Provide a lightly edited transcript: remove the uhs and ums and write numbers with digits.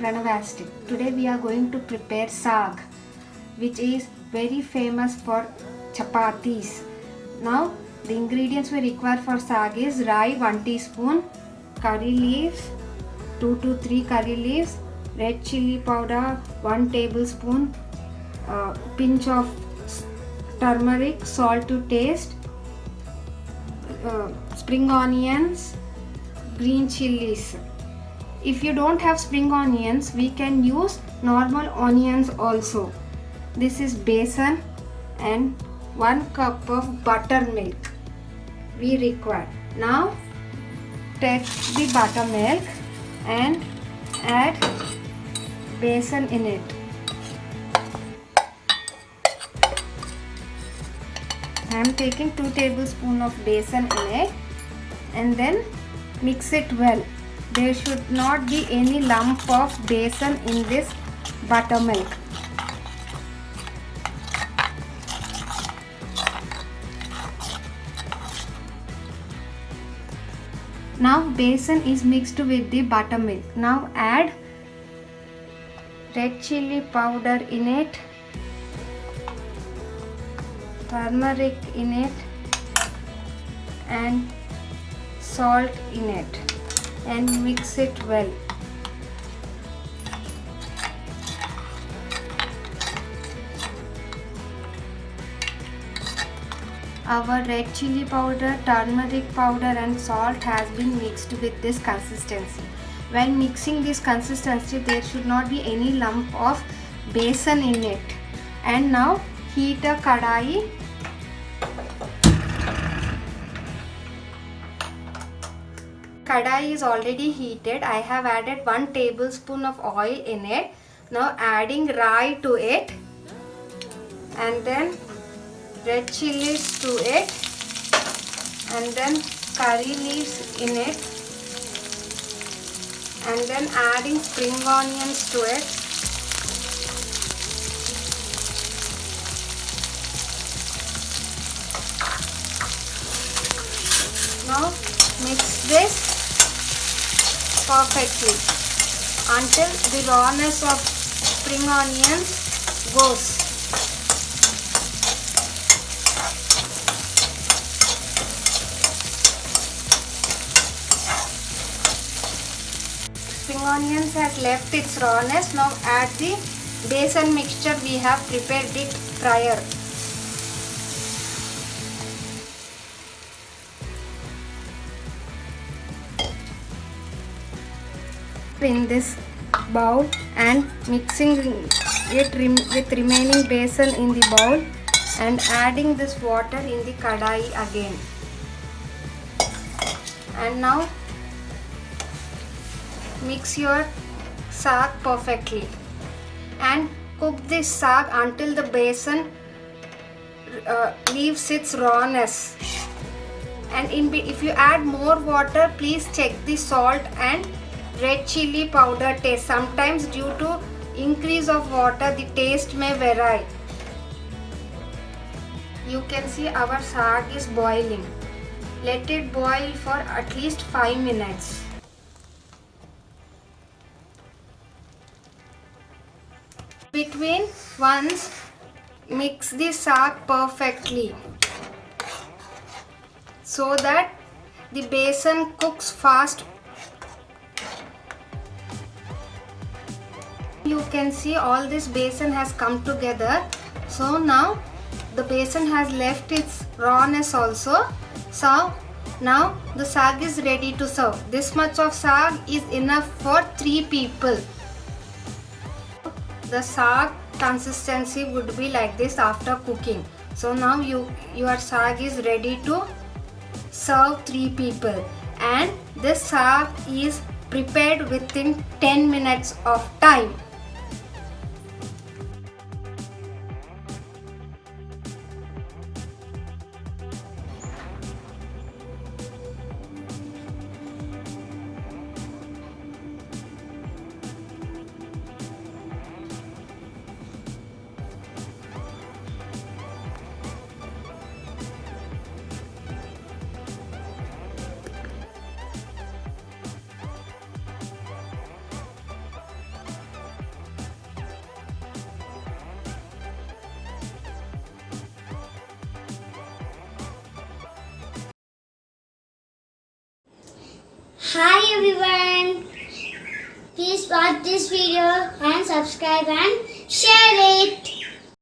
Pranavastic. Today we are going to prepare saag, which is very famous for chapatis. Now the ingredients we require for saag is rye 1 teaspoon, curry leaves 2 to 3 curry leaves, red chili powder 1 tablespoon, pinch of turmeric, salt to taste, spring onions, green chilies. If you don't have spring onions, we can use normal onions also. This is besan and 1 cup of buttermilk we require. Now take the buttermilk and add besan in it. I am taking 2 tablespoons of besan in it and then mix it well. There should not be any lump of besan in this buttermilk. Now besan is mixed with the buttermilk. Now add red chili powder in it, turmeric in it and salt in it and mix it well. Our red chili powder, turmeric powder and salt has been mixed with this consistency. When mixing this consistency, there should not be any lump of besan in it. And now heat a kadai. Kadai is already heated. I have added 1 tablespoon of oil in it. Now adding rye to it and then red chilies to it and then curry leaves in it and then adding spring onions to it. Now mix this perfectly until the rawness of spring onions goes. Spring onions has left its rawness. Now add the besan mixture we have prepared it prior. In this bowl and mixing it with remaining besan in the bowl and adding this water in the kadai again. And now mix your saag perfectly and cook this saag until the besan leaves its rawness. And if you add more water, please check the salt and red chili powder taste. Sometimes due to increase of water, the taste may vary. You can see our saag is boiling. Let it boil for at least 5 minutes. Between once, mix the saag perfectly so that the besan cooks fast. You can see all this besan has come together. So now the besan has left its rawness also. So now the saag is ready to serve. This much of saag is enough for 3 people. The saag consistency would be like this after cooking. So now your saag is ready to serve 3 people. And this saag is prepared within 10 minutes of time. Hi everyone. Please watch this video and subscribe and share it.